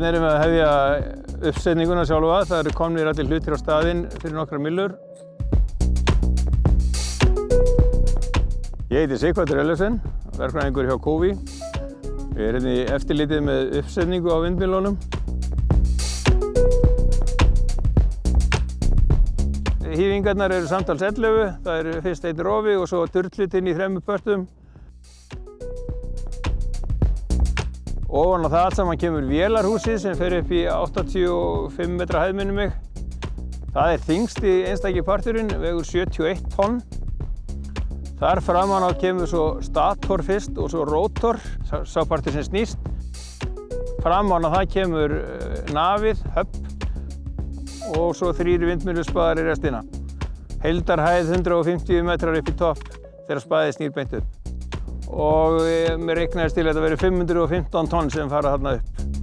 Hérna erum við að hefja uppsetninguna sjálfa. Það eru komnir allir hlutir á staðinn fyrir nokkrar millur. Ég heiti Sighvatur Ellefsen, verkfræðingur hjá Cowi. Ég er hérna í eftirlitið með uppsetningu á vindmyllunum. Hífingarnar eru samtals 11. Það eru fyrst einn rofi og svo durlitinn í 3 pörtum. Ofan á það allt saman kemur vélarhúsið sem fer upp í 85 metra hæð minnir mig. Það er þyngsti einstaki parturinn, vegur 71 tonn. Þar framan á kemur svo stator fyrst og svo rótor, sá partur sem snýst. Framan á það kemur nafið, höfn og svo 3 vindmylluspaðar í restina. Heildarhæð 150 metrar upp í topp þegar spaðið snýr beint upp. Og mér reiknaðist til að þetta veri 515 tonn sem fara þarna upp.